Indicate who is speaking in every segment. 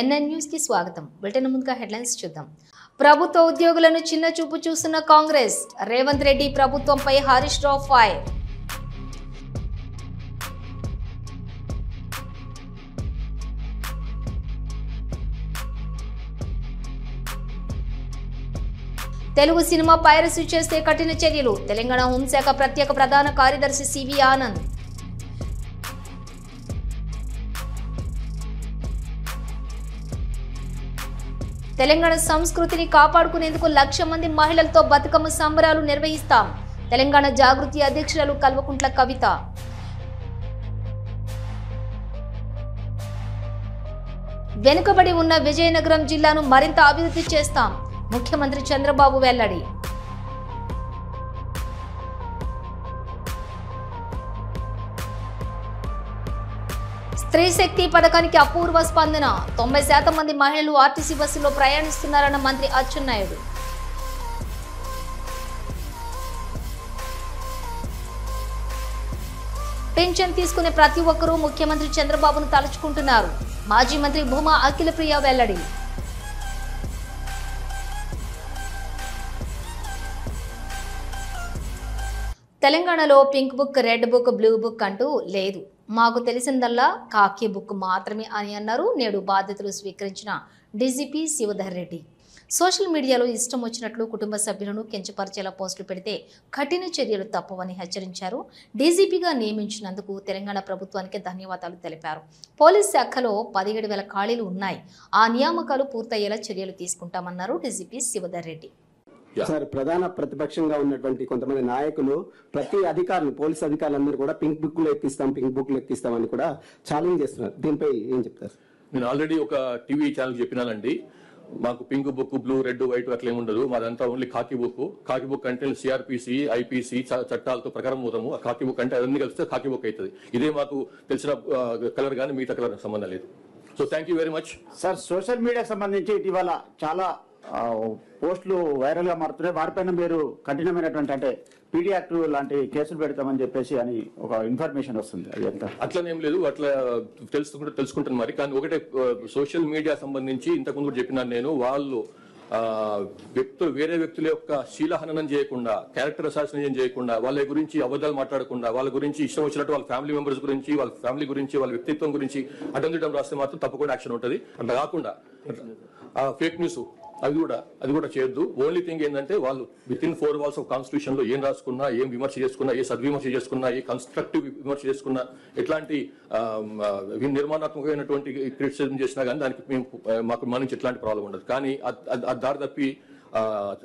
Speaker 1: NN news కి స్వాగతం. Bulletin ముందుగా హెడ్లైన్స్ చూద్దాం. ప్రభుత్వ ఉద్యోగులను చిన్న చూపు చూస్తున్న కాంగ్రెస్, రేవంత్ రెడ్డి ప్రభుత్వంపై Harish Rao fire. Telugu cinema piracy చేస్తే కఠిన చర్యలు, తెలంగాణ హోంశాఖ ప్రత్యేక ప్రధాన కార్యదర్శి సివి ఆనంద్. తెలంగాణ సంస్కృతిని కాపాడుకునేందుకు 1,00,000 మంది మహిళలతో బతుకమ్మ సంబరాలు నిర్వహిస్తాం. తెలంగాణ జాగృతి అధ్యక్షురాలు కల్వకుంట్ల కవిత. వెనుకబడి ఉన్న విజయనగరం జిల్లాను మరింత అభివృద్ధి చేస్తాం. ముఖ్యమంత్రి చంద్రబాబు వెల్లడి. స్త్రీ శక్తి పథకానికి అపూర్వ స్పందన. 90% మంది మహిళలు ఆర్టీసీ బస్సులో ప్రయాణిస్తున్నారన్న మంత్రి అచ్చెన్నాయుడు. పెన్షన్ తీసుకునే ప్రతి ఒక్కరూ ముఖ్యమంత్రి చంద్రబాబును తలుచుకుంటున్నారు. మాజీ మంత్రి భూమా అఖిలప్రియ వెల్లడి. తెలంగాణలో pink book, red book, blue book అంటూ లేదు. మాకు తెలిసిందల్లా కాకి బుక్ మాత్రమే అని అన్నారు నేడు బాధ్యతలు స్వీకరించిన డీజీపీ శివధర్ రెడ్డి. సోషల్ మీడియాలో ఇష్టం వచ్చినట్లు కుటుంబ సభ్యులను కించపరిచేలా పోస్టులు పెడితే కఠిన చర్యలు తప్పవని హెచ్చరించారు. డీజీపీగా నియమించినందుకు తెలంగాణ ప్రభుత్వానికి ధన్యవాదాలు తెలిపారు. పోలీస్ శాఖలో 17,000 ఖాళీలు ఉన్నాయి. ఆ నియామకాలు పూర్తయ్యేలా చర్యలు తీసుకుంటామన్నారు డీజీపీ శివధర్ రెడ్డి.
Speaker 2: సార్, ప్రధాన ప్రతిపక్షంగా ఉన్నటువంటి కొంతమంది నాయకులు ప్రతి అధికారులు, పోలీస్ అధికారులందరూ కూడా పింక్ బుక్ లో ఎక్కిస్తాం అని కూడా ఛాలెంజ్ చేస్తున్నారు. దీనిపై ఏం చెప్తారు?
Speaker 3: నేను ఆల్రెడీ ఒక టీవీ ఛానల్ చెప్పినానండి, మాకు pink book, blue, red, white అట్లా ఏముండదు. మాదంతా ఓన్లీ కాకి బుక్. కాకి బుక్ అంటే సిఆర్పిసి, ఐపీసీ చట్టాలతో ప్రకారం పోతాము. ఆ కాకి బుక్ అంటే అన్ని కలిస్తే కాకి బుక్ అవుతుంది. ఇదే మాకు తెలిసిన కలర్ కానీ మిగతా కలర్ సంబంధం లేదు. So thank you very much.
Speaker 4: Sir, social మీడియాకి సంబంధించి ఇటీవల చాలా పోస్టులు వైరల్ గా మారుతున్నాయి. వాటిపైన మీరు కఠినమైనటువంటి అంటే పీడీ యాక్ట్ లాంటి కేసులు పెడతామని చెప్పేసి అని ఒక ఇన్ఫర్మేషన్ వస్తుంది. అది ఎంత
Speaker 3: అట్లనేం లేదు, అట్లా తెలుసుకుంటాను మరి. కానీ ఒకటే, సోషల్ మీడియా సంబంధించి ఇంతకుముందు కూడా చెప్పినాను నేను, వాళ్ళు వేరే వ్యక్తుల యొక్క శీలహననం చేయకుండా, క్యారెక్టర్ అసాసినేషన్ చేయకుండా, వాళ్ళ గురించి అబద్ధాలు మాట్లాడకుండా, వాళ్ళ గురించి ఇష్టం వచ్చినట్టు వాళ్ళ ఫ్యామిలీ మెంబర్స్ గురించి, వాళ్ళ ఫ్యామిలీ గురించి, వాళ్ళ వ్యక్తిత్వం గురించి అడ్డం రాస్తే మాత్రం తప్పకుండా యాక్షన్ ఉంటుంది. అట్లా కాకుండా ఫేక్ న్యూస్ అది కూడా చేయొద్దు. ఓన్లీ థింగ్ ఏంటంటే వాళ్ళు విత్-ఇన్ 4 walls ఆఫ్ కాన్స్టిట్యూషన్ లో ఏం రాసుకున్నా, ఏం విమర్శ చేసుకున్నా, ఏ సద్విమర్శ చేసుకున్నా, ఏ కన్స్ట్రక్టివ్ విమర్శ చేసుకున్నా, ఎట్లాంటి నిర్మాణాత్మకమైనటువంటి క్రిటిసిజం చేసినా కానీ దానికి మాకు మన నుంచి ఎట్లాంటి ప్రాబ్లం ఉండదు. కానీ అది దారి తప్పి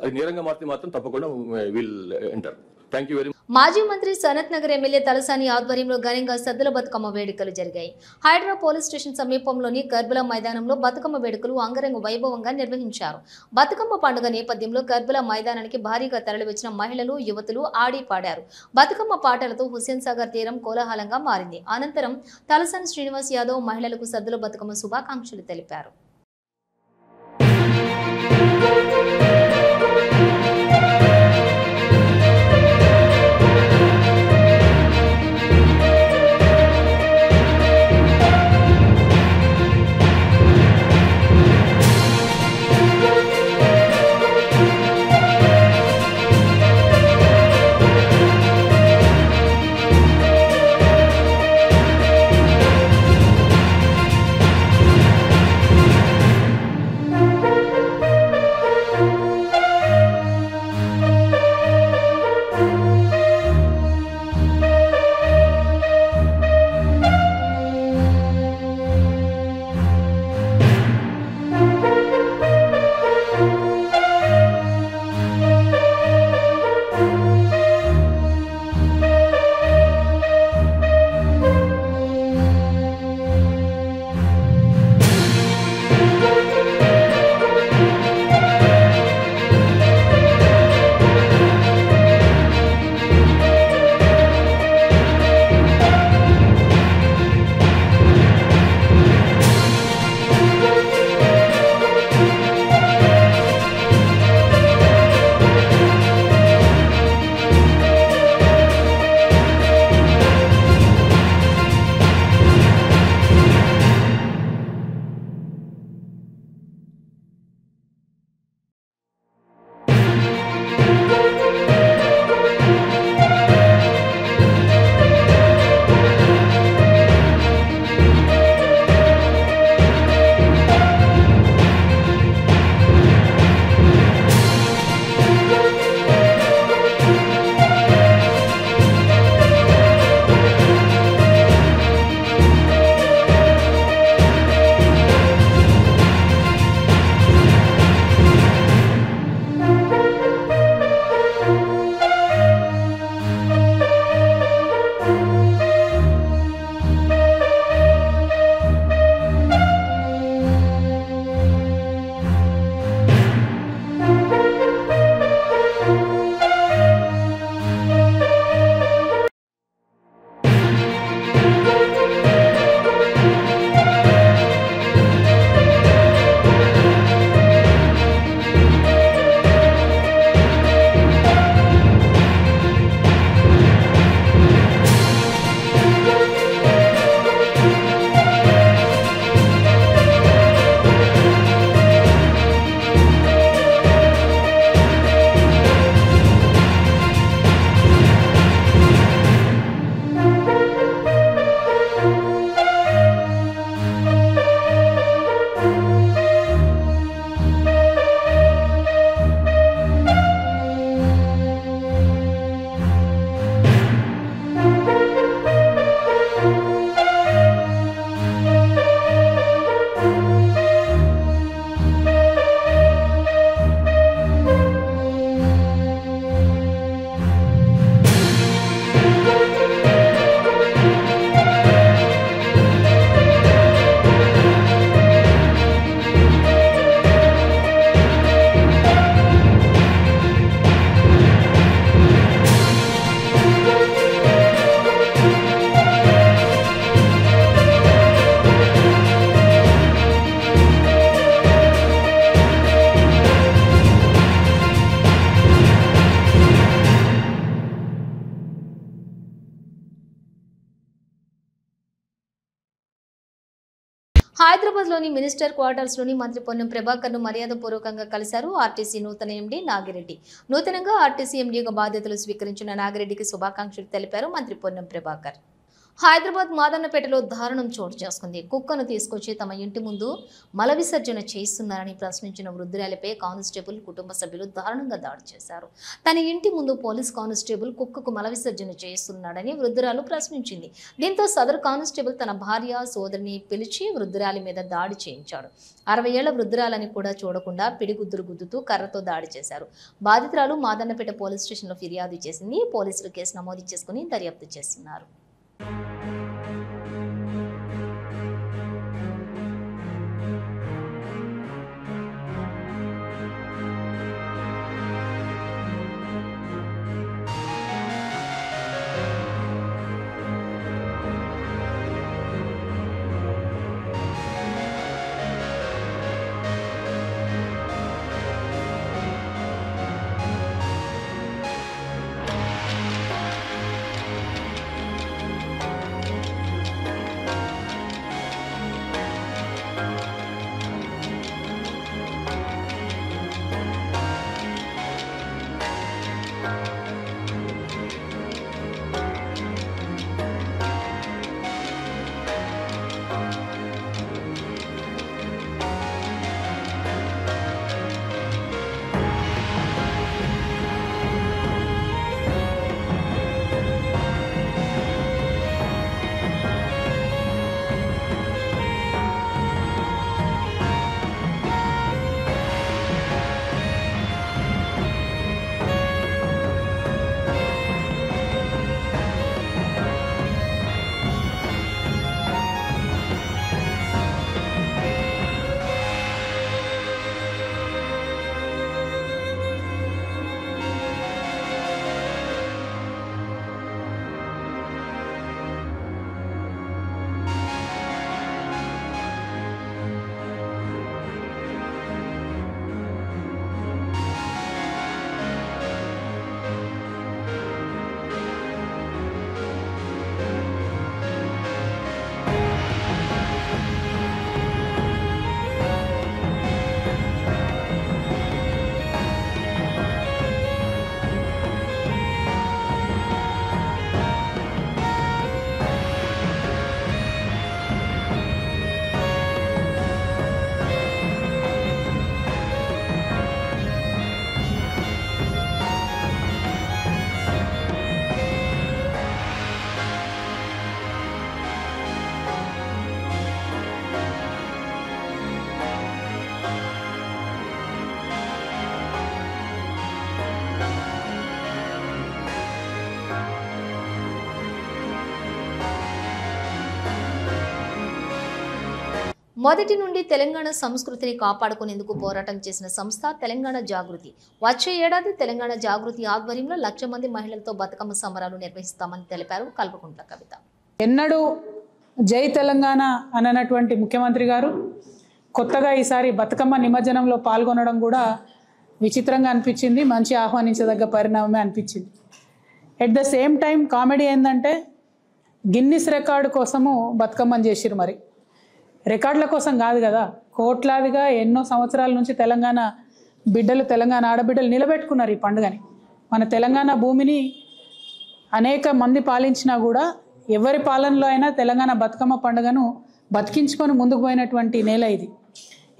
Speaker 3: అది నేరంగా మారితే మాత్రం తప్పకుండా will enter. Thank you very much.
Speaker 1: మాజీ మంత్రి సనత్ నగర్ ఎమ్మెల్యే తలసాని ఆధ్వర్యంలో ఘనంగా సద్దుల బతుకమ్మ వేడుకలు జరిగాయి. హైడ్రా పోలీస్ స్టేషన్ సమీపంలోని కర్బలా మైదానంలో బతుకమ్మ వేడుకలు అంగరంగ వైభవంగా నిర్వహించారు. బతుకమ్మ పండుగ నేపథ్యంలో కర్బలా మైదానానికి భారీగా తరలివచ్చిన మహిళలు, యువతులు ఆడి పాడారు. బతుకమ్మ పాటలతో హుస్సేన్ సాగర్ తీరం కోలాహలంగా మారింది. అనంతరం తలసాని శ్రీనివాస్ యాదవ్ మహిళలకు సద్దుల బతుకమ్మ శుభాకాంక్షలు తెలిపారు. హైదరాబాద్లోని మినిస్టర్ క్వార్టర్స్లోని మంత్రి పొన్నం ప్రభాకర్ను మర్యాదపూర్వకంగా కలిశారు ఆర్టీసీ నూతన ఎండీ నాగిరెడ్డి. నూతనంగా ఆర్టీసీ ఎండీగా బాధ్యతలు స్వీకరించిన నాగిరెడ్డికి శుభాకాంక్షలు తెలిపారు మంత్రి పొన్నం ప్రభాకర్. హైదరాబాద్ మాదన్నపేటలో దారుణం చోటు చేసుకుంది. కుక్కను తీసుకొచ్చి తమ ఇంటి ముందు మల విసర్జన చేస్తున్నారని ప్రశ్నించిన వృద్ధురాలిపై కానిస్టేబుల్ కుటుంబ సభ్యులు దారుణంగా దాడి చేశారు. తన ఇంటి ముందు పోలీస్ కానిస్టేబుల్ కుక్కకు మల విసర్జన చేస్తున్నాడని వృద్ధురాలు ప్రశ్నించింది. దీంతో సదరు కానిస్టేబుల్ తన భార్య సోదరిని పిలిచి వృద్ధురాలి మీద దాడి చేయించాడు. 60 ఏళ్ల వృద్ధురాలని కూడా చూడకుండా పిడిగుద్దులు గుద్దుతూ కర్రతో దాడి చేశారు. బాధితురాలు మాదన్నపేట పోలీస్ స్టేషన్లో ఫిర్యాదు చేసింది. పోలీసులు కేసు నమోదు చేసుకుని దర్యాప్తు చేస్తున్నారు. మొదటి నుండి తెలంగాణ సంస్కృతిని కాపాడుకునేందుకు పోరాటం చేసిన సంస్థ తెలంగాణ జాగృతి. వచ్చే ఏడాది తెలంగాణ జాగృతి ఆధ్వర్యంలో 1,00,000 మంది మహిళలతో బతుకమ్మ సంబరాలు నిర్వహిస్తామని తెలిపారు కల్వకుంట్ల కవిత.
Speaker 5: ఎన్నడూ జై తెలంగాణ అన్నటువంటి ముఖ్యమంత్రి గారు కొత్తగా ఈసారి బతుకమ్మ నిమజ్జనంలో పాల్గొనడం కూడా విచిత్రంగా అనిపించింది. మంచి ఆహ్వానించదగ్గ పరిణామమే అనిపించింది. At the same time comedy ఏంటంటే గిన్నిస్ రికార్డు కోసము బతుకమ్మని చేసిరు. మరి రికార్డుల కోసం కాదు కదా, కోట్లాదిగా ఎన్నో సంవత్సరాల నుంచి తెలంగాణ బిడ్డలు, తెలంగాణ ఆడబిడ్డలు నిలబెట్టుకున్నారు ఈ పండుగని. మన తెలంగాణ భూమిని అనేక మంది పాలించినా కూడా ఎవరి పాలనలో అయినా తెలంగాణ బతుకమ్మ పండుగను బతికించుకొని ముందుకు పోయినటువంటి నేల ఇది.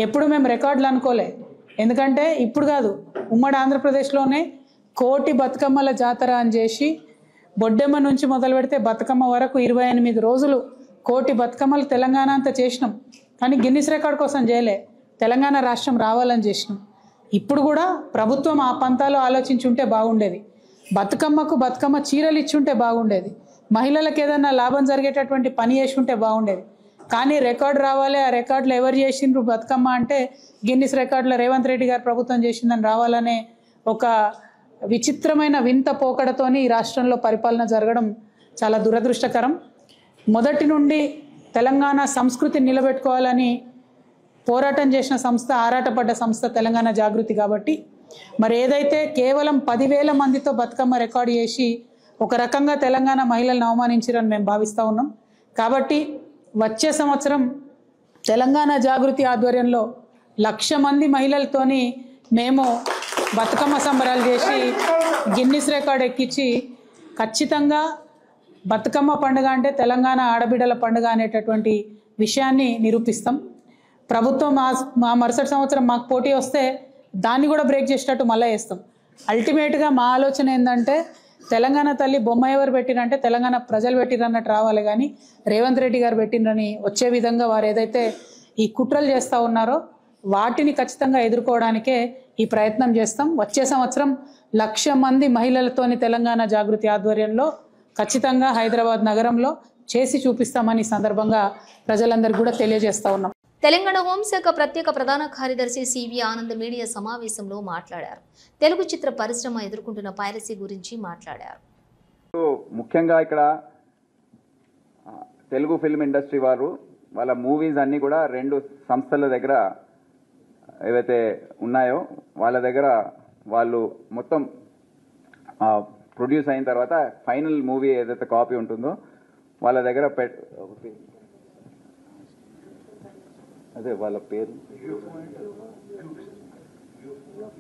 Speaker 5: ఎప్పుడు మేము రికార్డులు అనుకోలే. ఎందుకంటే ఇప్పుడు కాదు, ఉమ్మడి ఆంధ్రప్రదేశ్లోనే 1,00,000 బతుకమ్మల జాతర అని చేసి బొడ్డెమ్మ నుంచి మొదలు పెడితే బతుకమ్మ వరకు 28 రోజులు 1,00,000 బతుకమ్మలు తెలంగాణ అంతా చేసినాం. కానీ గిన్నిస్ రికార్డ్ కోసం చేయలే, తెలంగాణ రాష్ట్రం రావాలని చేసినాం. ఇప్పుడు కూడా ప్రభుత్వం ఆ పంతాలో ఆలోచించుంటే బాగుండేది. బతుకమ్మకు బతుకమ్మ చీరలు ఇచ్చుంటే బాగుండేది. మహిళలకు ఏదైనా లాభం జరిగేటటువంటి పని చేసి ఉంటే బాగుండేది. కానీ రికార్డు రావాలి, ఆ రికార్డులు ఎవరు చేసిండ్రు బతుకమ్మ అంటే గిన్నిస్ రికార్డులో రేవంత్ రెడ్డి గారు ప్రభుత్వం చేసిందని రావాలనే ఒక విచిత్రమైన వింత పోకడతోని ఈ రాష్ట్రంలో పరిపాలన జరగడం చాలా దురదృష్టకరం. మొదటి నుండి తెలంగాణ సంస్కృతిని నిలబెట్టుకోవాలని పోరాటం చేసిన సంస్థ, ఆరాటపడ్డ సంస్థ తెలంగాణ జాగృతి. కాబట్టి మరి ఏదైతే కేవలం 10,000 మందితో బతుకమ్మ రికార్డు చేసి ఒక రకంగా తెలంగాణ మహిళలను అవమానించారని మేము భావిస్తూ ఉన్నాం. కాబట్టి వచ్చే సంవత్సరం తెలంగాణ జాగృతి ఆధ్వర్యంలో 1,00,000 మంది మహిళలతోని మేము బతుకమ్మ సంబరాలు చేసి గిన్నిస్ రికార్డ్ ఎక్కించి ఖచ్చితంగా బతుకమ్మ పండుగ అంటే తెలంగాణ ఆడబిడ్డల పండుగ అనేటటువంటి విషయాన్ని నిరూపిస్తాం. ప్రభుత్వం మా మరుసటి సంవత్సరం మాకు పోటీ వస్తే దాన్ని కూడా బ్రేక్ చేసేటట్టు మళ్ళీ వేస్తాం. అల్టిమేట్గా మా ఆలోచన ఏంటంటే తెలంగాణ తల్లి బొమ్మ ఎవరు పెట్టిరంటే తెలంగాణ ప్రజలు పెట్టిరన్నట్టు రావాలి, కానీ రేవంత్ రెడ్డి గారు పెట్టినని వచ్చే విధంగా వారు ఏదైతే ఈ కుట్రలు చేస్తూ ఉన్నారో వాటిని ఖచ్చితంగా ఎదుర్కోవడానికే ఈ ప్రయత్నం చేస్తాం. వచ్చే సంవత్సరం 1,00,000 మంది మహిళలతోని తెలంగాణ జాగృతి ఆధ్వర్యంలో ఖచ్చితంగా హైదరాబాద్ నగరంలో చేసి చూపిస్తామని సందర్భంగా ప్రజలందరికీ కూడా తెలియజేస్తూ ఉన్నాం.
Speaker 1: తెలంగాణ హోంశాఖ ప్రత్యేక ప్రధాన కార్యదర్శి సివి ఆనంద్ మీడియా సమావేశంలో మాట్లాడారు. తెలుగు చిత్ర పరిశ్రమ ఎదుర్కొంటున్న పైరసీ గురించి మాట్లాడారు.
Speaker 6: ముఖ్యంగా ఇక్కడ తెలుగు ఫిల్మ్ ఇండస్ట్రీ వారు వాళ్ళ మూవీస్ అన్నీ కూడా 2 సంస్థల దగ్గర ఏవైతే ఉన్నాయో వాళ్ళ దగ్గర వాళ్ళు మొత్తం ప్రొడ్యూస్ అయిన తర్వాత ఫైనల్ మూవీ ఏదైతే కాపీ ఉంటుందో వాళ్ళ దగ్గర అదే వాళ్ళ పేరు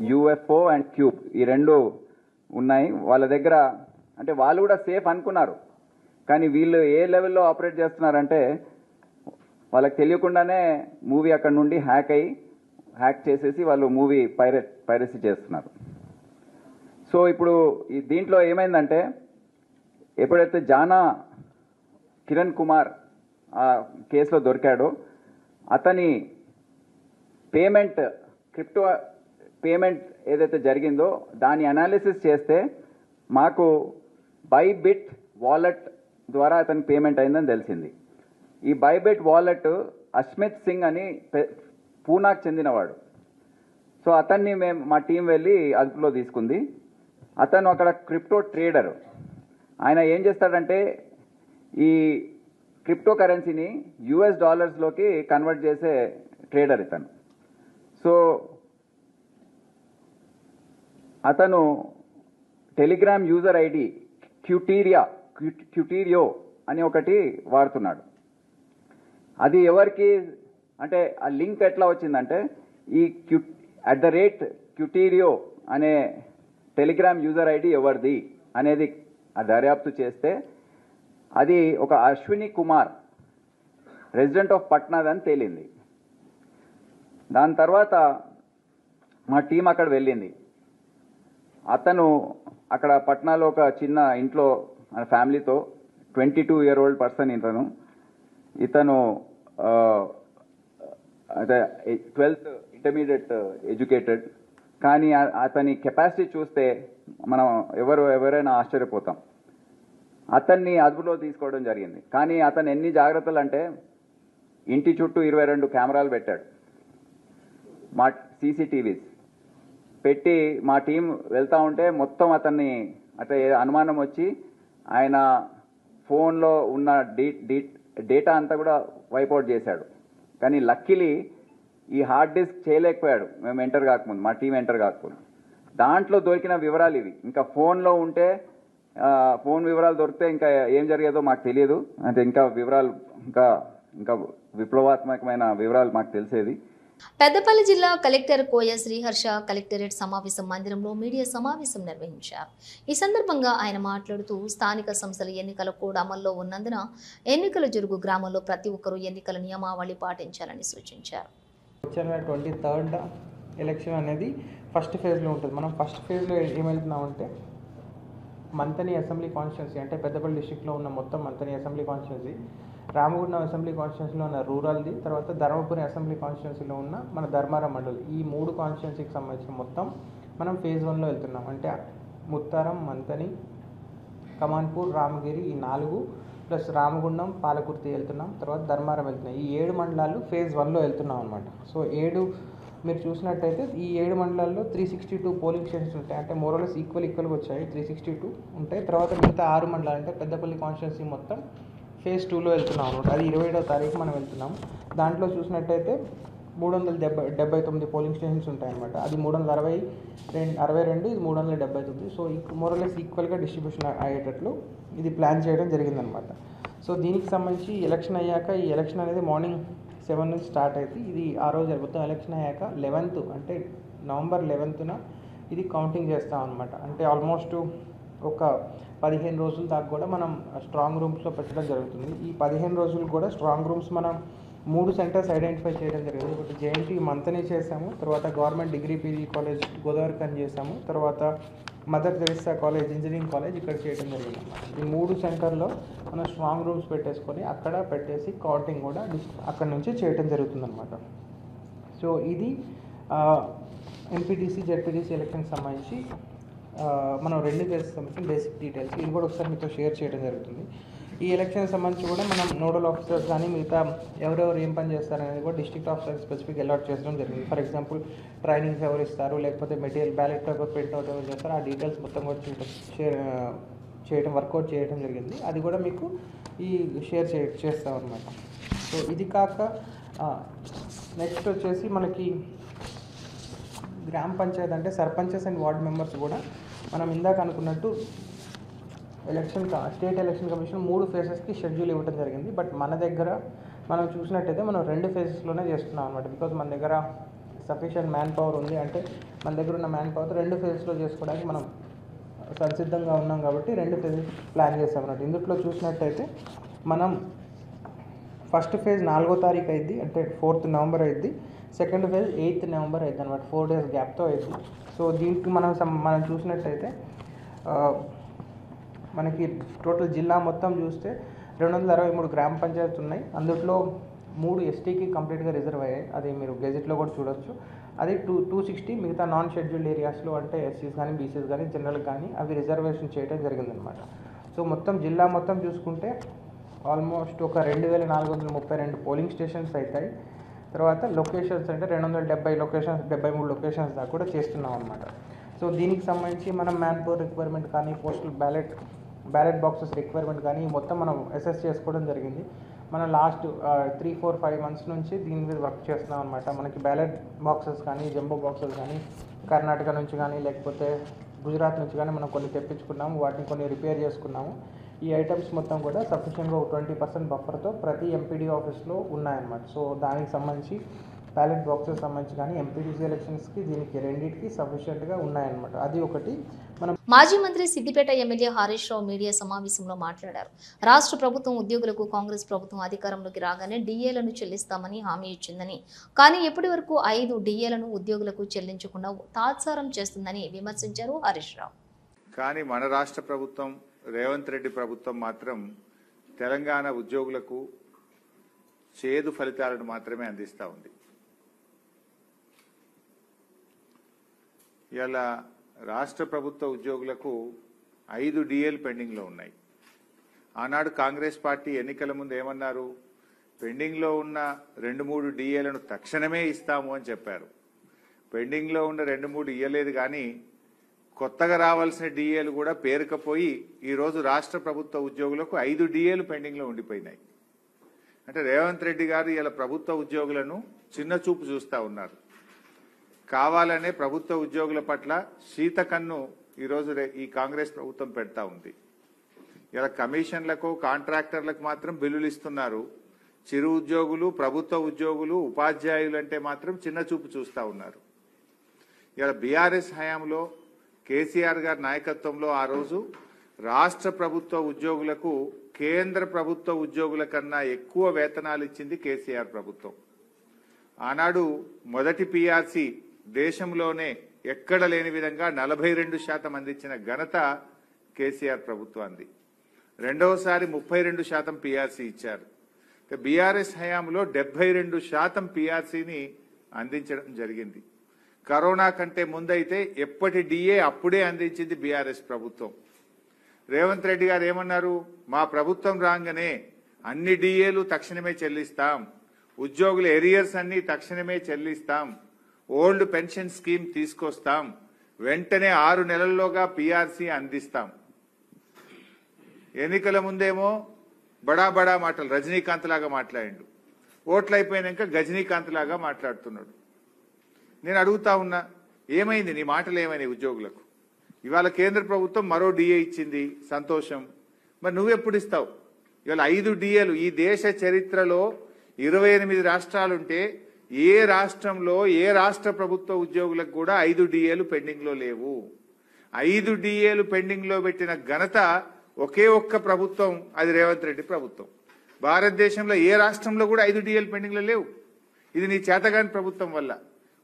Speaker 6: యూఎఫ్ఓ అండ్ క్యూబ్, ఈ 2 ఉన్నాయి వాళ్ళ దగ్గర. అంటే వాళ్ళు కూడా సేఫ్ అనుకున్నారు, కానీ వీళ్ళు ఏ లెవెల్లో ఆపరేట్ చేస్తున్నారంటే వాళ్ళకి తెలియకుండానే మూవీ అక్కడ నుండి హ్యాక్ చేసేసి వాళ్ళు మూవీ పైరసీ చేస్తున్నారు. సో ఇప్పుడు ఈ దీంట్లో ఏమైందంటే ఎప్పుడైతే జానా కిరణ్ కుమార్ ఆ కేసులో దొరికాడో అతని క్రిప్టో పేమెంట్ ఏదైతే జరిగిందో దాని అనాలిసిస్ చేస్తే మాకు బైబిట్ వాలెట్ ద్వారా అతని పేమెంట్ అయిందని తెలిసింది. ఈ బైబిట్ వాలెట్ అస్మిత్ సింగ్ అని పూనాకు చెందినవాడు. సో అతన్ని మా టీం వెళ్ళి అదుపులో తీసుకుంది. అతను అక్కడ క్రిప్టో ట్రేడర్. ఆయన ఏం చేస్తాడంటే ఈ క్రిప్టో కరెన్సీని యుఎస్ డాలర్స్లోకి కన్వర్ట్ చేసే ట్రేడర్ ఇతను. సో అతను టెలిగ్రామ్ యూజర్ ఐడి క్యూటీరియో అని ఒకటి వాడుతున్నాడు. అది ఎవరికి అంటే ఆ లింక్ ఎట్లా వచ్చిందంటే ఈ @క్యూటీరియో అనే టెలిగ్రామ్ యూజర్ ఐడి ఎవరిది అనేది దర్యాప్తు చేస్తే అది ఒక అశ్విని కుమార్ రెసిడెంట్ ఆఫ్ పట్నాద్ అని తేలింది. దాని తర్వాత మా టీం అక్కడ వెళ్ళింది. అతను అక్కడ పట్నాలో ఒక చిన్న ఇంట్లో ఫ్యామిలీతో 22-year-old పర్సన్ ఇతను అదే 12th ఇంటర్మీడియట్ ఎడ్యుకేటెడ్. కానీ అతని కెపాసిటీ చూస్తే మనం ఎవరైనా ఆశ్చర్యపోతాం. అతన్ని అదుపులో తీసుకోవడం జరిగింది. కానీ అతను ఎన్ని జాగ్రత్తలు అంటే ఇంటి చుట్టూ 22 కెమెరాలు పెట్టాడు, మా CCTVs పెట్టి మా టీం వెళ్తూ ఉంటే మొత్తం అతన్ని అంటే అనుమానం వచ్చి ఆయన ఫోన్లో ఉన్న డేటా అంతా కూడా వైపౌట్ చేశాడు. కానీ లక్కీలీ ఈ హార్డ్ డిస్క్ చేయలేకపోయాడు మేము ఎంటర్ కాకముందు, మా టీం ఎంటర్ కాకముందు. దాంట్లో దొరికిన వివరాలు ఇవి. ఇంకా ఫోన్లో ఉంటే ఫోన్ వివరాలు దొరికితే ఇంకా ఏం జరిగేదో మాకు తెలియదు. అంటే ఇంకా వివరాలు ఇంకా విప్లవాత్మకమైన వివరాలు మాకు తెలిసేది.
Speaker 1: పెద్దపల్లి జిల్లా కలెక్టర్ కోయ శ్రీహర్ష కలెక్టరేట్ సమావేశం మందిరంలో మీడియా సమావేశం నిర్వహించారు. ఈ సందర్భంగా ఆయన మాట్లాడుతూ స్థానిక సంస్థల ఎన్నికల కోడ్ అమల్లో ఉన్నందున ఎన్నికలు జరుగు గ్రామంలో ప్రతి ఒక్కరూ ఎన్నికల నియమావళి పాటించాలని సూచించారు.
Speaker 7: 23rd ఎలక్షన్ అనేది ఫస్ట్ ఫేజ్లో ఉంటుంది. మనం ఫస్ట్ ఫేజ్లో ఏం వెళ్తున్నామంటే మంతని అసెంబ్లీ కాన్స్టిట్యున్సీ అంటే పెద్దపల్లి డిస్ట్రిక్ట్లో ఉన్న మొత్తం Manthani assembly constituency, Ramagundam assembly కాన్స్టిట్యున్సీలో ఉన్న రూరల్ది, తర్వాత ధర్మపురి అసెంబ్లీ కాన్స్టిట్యున్సీలో ఉన్న మన ధర్మారం మండలి, ఈ 3 కాన్స్టిట్యున్సీకి సంబంధించిన మొత్తం మనం ఫేజ్ 1లో వెళ్తున్నాం. అంటే ముత్తారం, మంతని, కమాన్పూర్, రామగిరి ఈ 4 ప్లస్ రామగుండం, పాలకుర్తి వెళ్తున్నాం, తర్వాత ధర్మారం వెళ్తున్నాం. ఈ 7 మండలాలు ఫేజ్ 1లో వెళ్తున్నాం అనమాట. సో మీరు చూసినట్టయితే ఈ 7 మండలాల్లో 362 పోలింగ్ స్టేషన్స్ ఉంటాయి. అంటే మోరలెస్ ఈక్వల్గా వచ్చాయి, 362 ఉంటాయి. తర్వాత మిగతా 6 మండలాలు అంటే పెద్దపల్లి కాన్స్టిట్యున్సీ మొత్తం ఫేజ్ 2లో వెళ్తున్నాం అనమాట. అది 27వ తారీఖు మనం వెళ్తున్నాం. దాంట్లో చూసినట్టయితే 379 పోలింగ్ స్టేషన్స్ ఉంటాయన్నమాట. అది 362, ఇది 379. సో మోరలెస్ ఈక్వల్గా డిస్ట్రిబ్యూషన్ అయ్యేటట్లు ఇది ప్లాన్ చేయడం జరిగిందనమాట. సో దీనికి సంబంధించి ఎలక్షన్ అయ్యాక ఈ ఎలక్షన్ అనేది మార్నింగ్ 7 నుంచి స్టార్ట్ అయితే ఇది ఆ రోజు మొత్తం ఎలక్షన్ అయ్యాక 11th అంటే నవంబర్ 11th ఇది కౌంటింగ్ చేస్తాం అనమాట. అంటే ఆల్మోస్ట్ ఒక 15 రోజుల దాకా కూడా మనం స్ట్రాంగ్ రూమ్స్లో పెట్టడం జరుగుతుంది. ఈ 15 రోజులు కూడా స్ట్రాంగ్ రూమ్స్ మనం 3 సెంటర్స్ ఐడెంటిఫై చేయడం జరిగింది. ఒకటి జేఎన్టీ మంతని చేసాము, తర్వాత government degree PG college Godavarikhani చేసాము, తర్వాత mother Teresa college engineering college ఇక్కడ చేయడం జరిగింది అన్నమాట. ఈ 3 సెంటర్లో మనం స్ట్రాంగ్ రూమ్స్ పెట్టేసుకొని అక్కడ పెట్టేసి కౌంటింగ్ కూడా అక్కడ నుంచి చేయడం జరుగుతుందన్నమాట. సో ఇది ఎంపీటీసీ జెడ్పీటీసీ ఎలక్షన్కి సంబంధించి మనం 2 ఫేజెస్ సంబంధించిన బేసిక్ డీటెయిల్స్ ఇది కూడా ఒకసారి మీతో షేర్ చేయడం జరుగుతుంది. ఈ ఎలక్షన్కి సంబంధించి కూడా మనం నోడల్ ఆఫీసర్స్ కానీ మిగతా ఎవరెవరు ఏం పని చేస్తారనేది కూడా డిస్ట్రిక్ట్ ఆఫీసర్ స్పెసిఫిక్ అలాట్ చేయడం జరిగింది. ఫర్ ఎగ్జాంపుల్ ట్రైనింగ్స్ ఎవరు ఇస్తారు, లేకపోతే material ballot paper print out ఎవరు చేస్తారు, ఆ డీటెయిల్స్ మొత్తం కూడా చేయడం వర్కౌట్ చేయడం జరిగింది. అది కూడా మీకు ఈ షేర్ చేస్తాం అనమాట. సో ఇది కాక నెక్స్ట్ వచ్చేసి మనకి గ్రామ పంచాయతీ అంటే సర్పంచెస్ అండ్ వార్డ్ మెంబర్స్ కూడా మనం ఇందాక అనుకున్నట్టు స్టేట్ ఎలక్షన్ కమిషన్ 3 ఫేజెస్కి షెడ్యూల్ ఇవ్వడం జరిగింది. బట్ మన దగ్గర మనం చూసినట్టయితే మనం 2 ఫేజెస్లోనే చేస్తున్నాం అనమాట. బికాజ్ మన దగ్గర సఫిషియంట్ మ్యాన్ పవర్ ఉంది. అంటే మన దగ్గర ఉన్న మ్యాన్ పవర్ 2 ఫేజెస్లో చేసుకోవడానికి మనం సంసిద్ధంగా ఉన్నాం కాబట్టి 2 ఫేజెస్ ప్లాన్ చేస్తాం అన్నట్టు. ఇందులో చూసినట్టయితే మనం ఫస్ట్ ఫేజ్ 4వ తారీఖు అయింది, అంటే 4th నవంబర్ అయింది. సెకండ్ ఫేజ్ 8th నవంబర్ అయింది అనమాట. 4 days గ్యాప్తో అయింది. సో దీనికి మనం చూసినట్టయితే మనకి టోటల్ జిల్లా మొత్తం చూస్తే 263 గ్రామ పంచాయతీలు ఉన్నాయి. అందులో 3 ఎస్టీకి కంప్లీట్గా రిజర్వ్ అయ్యాయి. అది మీరు గెజెట్లో కూడా చూడొచ్చు. అది 260 మిగతా నాన్ షెడ్యూల్డ్ ఏరియాస్లో అంటే ఎస్సీస్ కానీ బీసీస్ కానీ జనరల్ కానీ అవి రిజర్వేషన్ చేయడం జరిగిందనమాట. సో మొత్తం జిల్లా మొత్తం చూసుకుంటే ఆల్మోస్ట్ ఒక 2432 పోలింగ్ స్టేషన్స్ అవుతాయి. తర్వాత లొకేషన్స్ అంటే 273 లొకేషన్స్ దాకా కూడా చేస్తున్నాం అనమాట. సో దీనికి సంబంధించి మనం మ్యాన్ పవర్ రిక్వైర్మెంట్ కానీ పోస్టల్ బ్యాలెట్ బాక్సెస్ రిక్వైర్మెంట్ కానీ మొత్తం మనం అసెస్ చేసుకోవడం జరిగింది. మనం లాస్ట్ 3-4-5 months నుంచి దీని మీద వర్క్ చేస్తున్నాం అనమాట. మనకి బ్యాలెట్ బాక్సెస్ కానీ జంబో బాక్సెస్ కానీ కర్ణాటక నుంచి కానీ లేకపోతే గుజరాత్ నుంచి కానీ మనం కొన్ని తెప్పించుకున్నాము, వాటిని కొన్ని రిపేర్ చేసుకున్నాము. ఈ ఐటమ్స్ మొత్తం కూడా సఫిషియెంట్గా 20% బఫర్తో ప్రతి ఎంపీడీ ఆఫీస్లో ఉన్నాయన్నమాట. సో దానికి సంబంధించి బ్యాలెట్ బాక్సెస్ సంబంధించి కానీ ఎంపీటీసీ ఎలక్షన్స్కి దీనికి రెండింటికి సఫిషియెంట్గా ఉన్నాయన్నమాట. అది ఒకటి. మనం
Speaker 1: మాజీ మంత్రి సిద్దిపేట ఎమ్మెల్యే హరీష్ రావు మీడియా సమావేశంలో మాట్లాడారు. రాష్ట్ర ప్రభుత్వం ఉద్యోగులకు కాంగ్రెస్ ప్రభుత్వం అధికారంలోకి రాగానే డిఏలను చెల్లిస్తామని హామీ ఇచ్చిందని, కానీ ఇప్పటి వరకు 5 డిఏలను ఉద్యోగులకు చెల్లించకుండా తాత్సారం చేస్తుందని విమర్శించారు హరీష్ రావు.
Speaker 8: కానీ మన రాష్ట్ర ప్రభుత్వం రేవంత్ రెడ్డి ప్రభుత్వం మాత్రం తెలంగాణ ఉద్యోగులకు చేదు ఫలితాలను మాత్రమే అందిస్తూ ఉంది. ఇలా రాష్ట్ర ప్రభుత్వ ఉద్యోగులకు 5 డిఏలు పెండింగ్లో ఉన్నాయి. ఆనాడు కాంగ్రెస్ పార్టీ ఎన్నికల ముందు ఏమన్నారు? పెండింగ్లో ఉన్న 2-3 డిఏలను తక్షణమే ఇస్తాము అని చెప్పారు. పెండింగ్లో ఉన్న 2-3 ఇయ్యలేదు, కానీ కొత్తగా రావాల్సిన డిఏలు కూడా పేరుకపోయి ఈరోజు రాష్ట్ర ప్రభుత్వ ఉద్యోగులకు 5 డిఏలు పెండింగ్లో ఉండిపోయినాయి. అంటే రేవంత్ రెడ్డి గారు ఇలా ప్రభుత్వ ఉద్యోగులను చిన్న చూపు చూస్తూ ఉన్నారు. కావాలనే ప్రభుత్వ ఉద్యోగుల పట్ల శీతకన్ను ఈరోజు ఈ కాంగ్రెస్ ప్రభుత్వం పెడతా ఉంది. ఇలా కమిషన్లకు కాంట్రాక్టర్లకు మాత్రం బిల్లులు ఇస్తున్నారు. చిరు ఉద్యోగులు, ప్రభుత్వ ఉద్యోగులు, ఉపాధ్యాయులు అంటే మాత్రం చిన్న చూపు చూస్తూ ఉన్నారు. ఇలా బీఆర్ఎస్ హయాంలో కేసీఆర్ గారి నాయకత్వంలో ఆ రోజు రాష్ట్ర ప్రభుత్వ ఉద్యోగులకు కేంద్ర ప్రభుత్వ ఉద్యోగుల కన్నా ఎక్కువ వేతనాలు ఇచ్చింది కేసీఆర్ ప్రభుత్వం. ఆనాడు మొదటి పీఆర్సీ దేశంలోనే ఎక్కడ లేని విధంగా 42% అందించిన ఘనత కేసీఆర్ ప్రభుత్వాన్ని. రెండవసారి 32% పీఆర్సీ ఇచ్చారు. బీఆర్ఎస్ హయాంలో 72% పీఆర్సీని అందించడం జరిగింది. కరోనా కంటే ముందైతే ఎప్పటి డిఏ అప్పుడే అందించింది బీఆర్ఎస్ ప్రభుత్వం. రేవంత్ రెడ్డి గారు ఏమన్నారు? మా ప్రభుత్వం రాగానే అన్ని డిఏలు తక్షణమే చెల్లిస్తాం, ఉద్యోగుల ఎరియర్స్ అన్ని తక్షణమే చెల్లిస్తాం, ఓల్డ్ పెన్షన్ స్కీమ్ తీసుకొస్తాం, వెంటనే 6 నెలల్లోగా పీఆర్సీ అందిస్తాం. ఎన్నికల ముందేమో బడా బడా మాటలు, రజనీకాంత్ లాగా మాట్లాడిండు. ఓట్లు అయిపోయినాక గజనీకాంత్ లాగా మాట్లాడుతున్నాడు. నేను అడుగుతా ఉన్నా, ఏమైంది నీ మాటలు? ఏమైనాయి ఉద్యోగులకు? ఇవాళ కేంద్ర ప్రభుత్వం మరో డిఏ ఇచ్చింది, సంతోషం. మరి నువ్వెప్పుడు ఇస్తావు? ఇవాళ 5 డిఏలు ఈ దేశ చరిత్రలో 28 రాష్ట్రాలుంటే ఏ రాష్ట్రంలో ఏ రాష్ట్ర ప్రభుత్వ ఉద్యోగులకు కూడా 5 డిఏలు పెండింగ్లో లేవు. 5 డిఏలు పెండింగ్లో పెట్టిన ఘనత ఒకే ఒక్క ప్రభుత్వం, అది రేవంత్ రెడ్డి ప్రభుత్వం. భారతదేశంలో ఏ రాష్ట్రంలో కూడా 5 డిఏలు పెండింగ్లో లేవు. ఇది నీ చేతగాని ప్రభుత్వం వల్ల,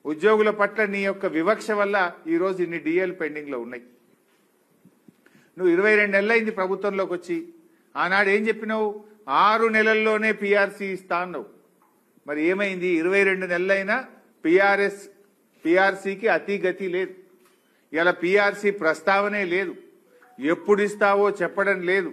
Speaker 8: ఉద్యోగుల పట్ల నీ యొక్క వివక్ష వల్ల ఈరోజు ఇన్ని డిఏలు పెండింగ్లో ఉన్నాయి. నువ్వు 22 నెలలైంది ప్రభుత్వంలోకి వచ్చి, ఆనాడు ఏం చెప్పినావు? 6 నెలల్లోనే పిఆర్సీ ఇస్తా అన్నావు. మరి ఏమైంది? 22 నెలలైనా పిఆర్సీకి అతి గతి లేదు. ఇలా పిఆర్సీ ప్రస్తావనే లేదు. ఎప్పుడు ఇస్తావో చెప్పడం లేదు.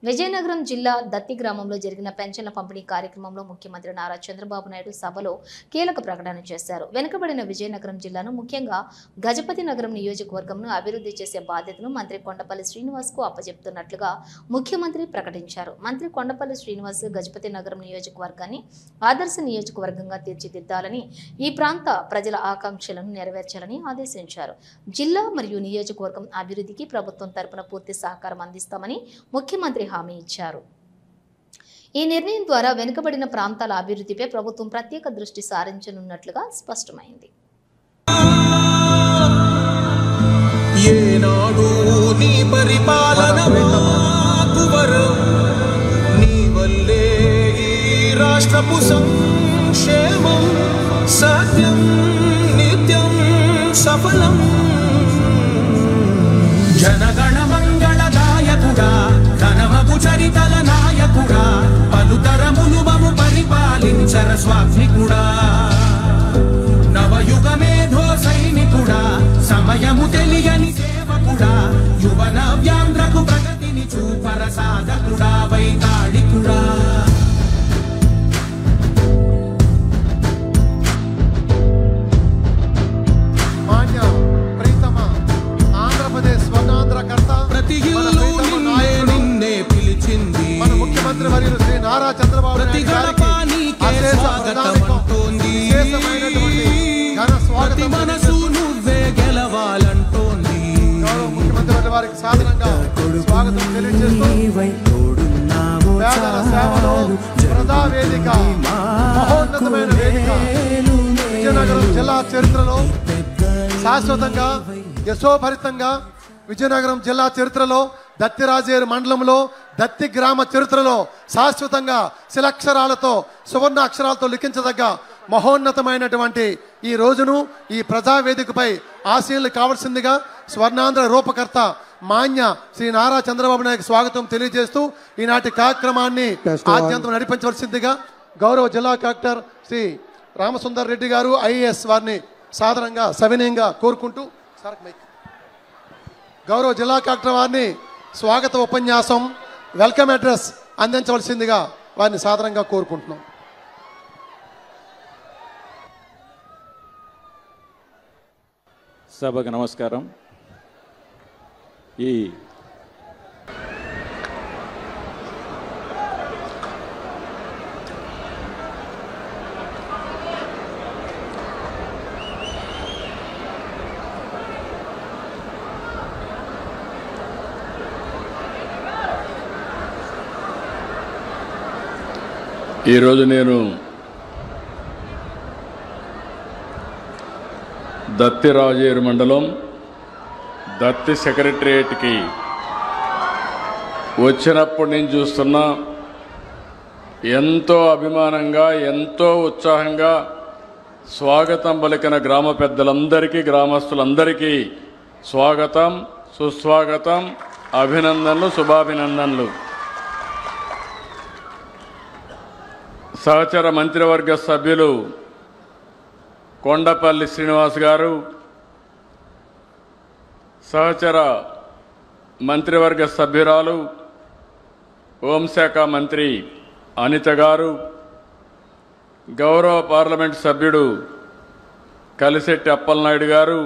Speaker 1: విజయనగరం జిల్లా దత్తి గ్రామంలో జరిగిన పెన్షన్ల పంపిణీ కార్యక్రమంలో ముఖ్యమంత్రి నారా చంద్రబాబు నాయుడు సభలో కీలక ప్రకటన చేశారు. వెనుకబడిన విజయనగరం జిల్లాను, ముఖ్యంగా గజపతి నగరం నియోజకవర్గంను అభివృద్ధి చేసే బాధ్యతను మంత్రి కొండపల్లి శ్రీనివాస్ కు అప్పచెప్తున్నట్లుగా ముఖ్యమంత్రి ప్రకటించారు. మంత్రి కొండపల్లి శ్రీనివాస్ గజపతి నగరం నియోజకవర్గాన్ని ఆదర్శ నియోజకవర్గంగా తీర్చిదిద్దాలని, ఈ ప్రాంత ప్రజల ఆకాంక్షలను నెరవేర్చాలని ఆదేశించారు. జిల్లా మరియు నియోజకవర్గం అభివృద్ధికి ప్రభుత్వం తరపున పూర్తి సహకారం అందిస్తామని ముఖ్యమంత్రి హామీ ఇచ్చారు. ఈ నిర్ణయం ద్వారా వెనుకబడిన ప్రాంతాల అభివృద్ధిపై ప్రభుత్వం ప్రత్యేక దృష్టి సారించనున్నట్లుగా స్పష్టమైంది.
Speaker 9: జనగణ మంగళదాయకుడా, ఘనమగు చరితల నాయకుడా, పలుతరములు మము పరిపాలించర స్వామికుడా, నవయుగ మేధో సైనికుడా, సమయము తెలియని సేవకుడా, యువన వ్యాంధ్రకు ప్రగతిని చూపర సాధకుడా, వైతాళికుడా.
Speaker 10: ముఖ్యమంత్రి వర్యులు శ్రీ నారా చంద్రబాబు నాయుడు గారికి ఘన స్వాగతం. ముఖ్యమంత్రి వారికి సాధారణంగా స్వాగతం తెలియజేస్తూ పేదల సేవలో ప్రజావేదిక, మహోన్నతమైన వేదిక, విజయనగరం జిల్లా చరిత్రలో శాశ్వతంగా యశోభరితంగా, విజయనగరం జిల్లా చరిత్రలో, దత్తి రాజేరు మండలంలో, దత్తి గ్రామ చరిత్రలో శాశ్వతంగా శిలాక్షరాలతో, సువర్ణ అక్షరాలతో లిఖించదగ్గ మహోన్నతమైనటువంటి ఈ రోజును, ఈ ప్రజావేదికపై ఆశీనులు కావాల్సిందిగా స్వర్ణాంధ్ర రూపకర్త మాన్య శ్రీ నారా చంద్రబాబు నాయుడు స్వాగతం తెలియజేస్తూ ఈనాటి కార్యక్రమాన్ని ఆద్యంతం నడిపించవలసిందిగా గౌరవ జిల్లా కలెక్టర్ శ్రీ రామసుందర్ రెడ్డి గారు ఐఏఎస్ వారిని సాధారణంగా సవినయంగా కోరుకుంటూ, గౌరవ జిల్లా కలెక్టర్ వారిని స్వాగత ఉపన్యాసం, వెల్కమ్ అడ్రస్ అందించవలసిందిగా వారిని సాధారణంగా కోరుకుంటున్నాం.
Speaker 11: సభకు నమస్కారం. ఈ
Speaker 3: ఈరోజు నేను దత్తి రాజేరు మండలం దత్తి సెక్రటరియట్కి వచ్చినప్పటి నుంచి చూస్తున్నా ఎంతో అభిమానంగా, ఎంతో ఉత్సాహంగా స్వాగతం పలికిన గ్రామ పెద్దలందరికీ, గ్రామస్తులందరికీ స్వాగతం, సుస్వాగతం, అభినందనలు, శుభాభినందనలు. సహచర మంత్రివర్గ సభ్యులు కొండపల్లి శ్రీనివాస్ గారు, సహచర మంత్రివర్గ సభ్యురాలు హోంశాఖ మంత్రి అనిత గారు, గౌరవ పార్లమెంట్ సభ్యుడు కలిశెట్టి అప్పలనాయుడు గారు,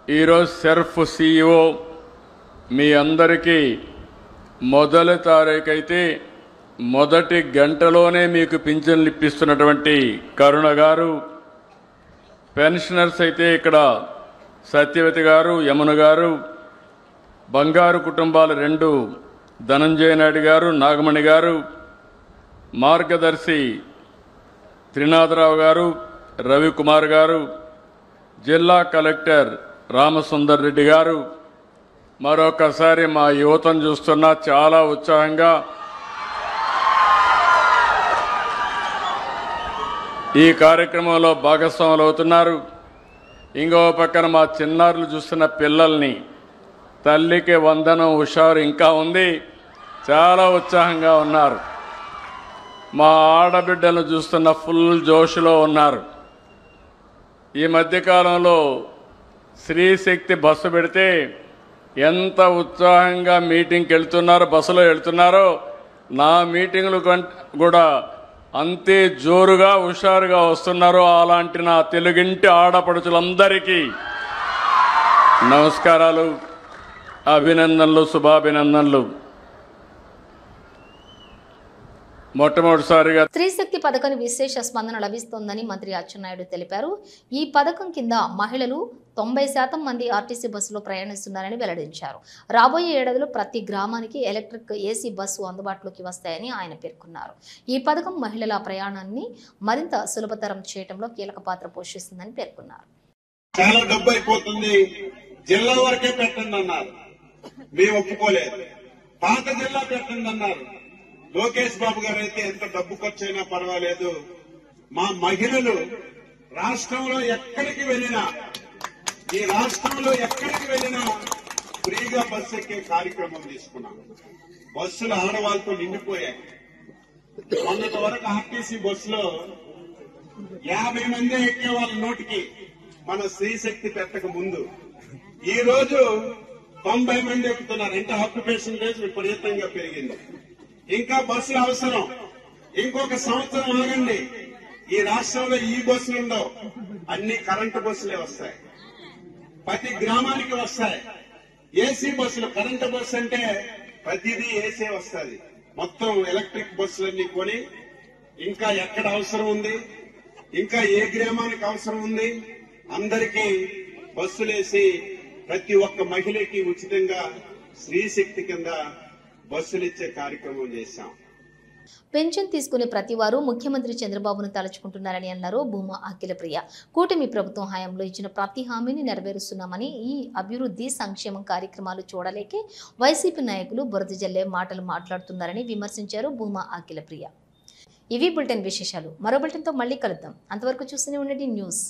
Speaker 3: ఈరోజు సెర్ఫ్ CEO మీ అందరికీ మొదటి తారీఖు అయితే మొదటి గంటలోనే మీకు పింఛన్లు ఇప్పిస్తున్నటువంటి కరుణ గారు, పెన్షనర్స్ అయితే ఇక్కడ సత్యవతి గారు, యమున గారు, బంగారు కుటుంబాలు 2 ధనంజయ నాయుడు గారు, నాగమణి గారు,
Speaker 11: మార్గదర్శి త్రినాథరావు గారు, రవికుమార్ గారు, జిల్లా కలెక్టర్ రామసుందర్ రెడ్డి గారు, మరొకసారి మా యువతను చూస్తున్నా చాలా ఉత్సాహంగా ఈ కార్యక్రమంలో భాగస్వాములు అవుతున్నారు. ఇంకో పక్కన మా చిన్నారులు చూస్తున్న పిల్లల్ని తల్లికి వందనం హుషారు ఇంకా ఉంది, చాలా ఉత్సాహంగా ఉన్నారు. మా ఆడబిడ్డలను చూస్తున్న ఫుల్ జోష్లో ఉన్నారు. ఈ మధ్యకాలంలో స్త్రీశక్తి బస్సు పెడితే ఎంత ఉత్సాహంగా మీటింగ్కి వెళ్తున్నారో, బస్సులో వెళ్తున్నారో, నా మీటింగులు కూడా అంతే జోరుగా హుషారుగా వస్తున్నారు. అలాంటి నా తెలుగింటి ఆడపడుచులందరికీ నమస్కారాలు, అభినందనలు, శుభాభినందనలు. మొట్టమొదటిసారిగా
Speaker 1: స్త్రీశక్తి పథకానికి విశేష స్పందన లభిస్తోందని మంత్రి అచ్చెన్నాయుడు తెలిపారు. ఈ పథకం కింద మహిళలు 90% మంది ఆర్టీసీ బస్సులో ప్రయాణిస్తున్నారని వెల్లడించారు. రాబోయే ఏడాదిలో ప్రతి గ్రామానికి ఎలక్ట్రిక్ ఏసీ బస్సు అందుబాటులోకి వస్తాయని ఆయన పేర్కొన్నారు. ఈ పథకం మహిళల ప్రయాణాన్ని మరింత సులభతరం చేయడంలో కీలక పాత్ర పోషిస్తుందని పేర్కొన్నారు.
Speaker 12: చాలా డబ్బు అయిపోతుంది, జిల్లా వరకే పెట్టండి అన్నారు, మేము ఒప్పుకోలేదు. పాత జిల్లా పెట్టండి అన్నారు. లోకేష్ బాబు గారు అయితే ఎంత డబ్బు ఖర్చైనా పర్వాలేదు, మా మహిళలు రాష్ట్రంలో ఎక్కడికి వెళ్ళినా, ఈ రాష్ట్రంలో ఎక్కడికి వెళ్ళినా ఫ్రీగా బస్సు ఎక్కే కార్యక్రమం తీసుకున్నాం. బస్సులు ఆడవాళ్ళతో నిండిపోయాయి. మొన్నటి వరకు ఆర్టీసీ బస్సులో 50 మంది ఎక్కే వాళ్ళ నోటికి మన స్త్రీశక్తి పెట్టక ముందు ఈ రోజు 90 మంది ఎక్కుతున్నారు. అంటే ఆక్యుపేషన్ రేట్ విపరీతంగా పెరిగింది. ఇంకా బస్సులు అవసరం. ఇంకొక సంవత్సరం ఆగండి, ఈ రాష్ట్రంలో ఈ బస్సులు ఉండవు, అన్ని కరెంటు బస్సులే వస్తాయి, ప్రతి గ్రామానికి వస్తాయి. ఏసీ బస్సులు, కరెంటు బస్సు అంటే ప్రతిదీ ఏసీ వస్తుంది. మొత్తం ఎలక్ట్రిక్ బస్సులన్నీ కొని ఇంకా ఎక్కడ అవసరం ఉంది, ఇంకా ఏ గ్రామానికి అవసరం ఉంది, అందరికీ బస్సులేసి ప్రతి ఒక్క మహిళకి ఉచితంగా స్త్రీశక్తి కింద బస్సులు ఇచ్చే కార్యక్రమం చేశాం.
Speaker 1: పెన్షన్ తీసుకునే ప్రతి వారు ముఖ్యమంత్రి చంద్రబాబును తలుచుకుంటున్నారని అన్నారు భూమా అఖిలప్రియ. కూటమి ప్రభుత్వం హయాంలో ఇచ్చిన ప్రతి హామీని నెరవేరుస్తున్నామని, ఈ అభివృద్ధి సంక్షేమం కార్యక్రమాలు చూడలేకే వైసీపీ నాయకులు బురద జల్లే మాటలు మాట్లాడుతున్నారని విమర్శించారు భూమా అఖిలప్రియ. ఇవి బులెటిన్ విశేషాలు. మరో బులెటిన్తో మళ్ళీ కలుద్దాం. అంతవరకు చూస్తూనే ఉండండి న్యూస్.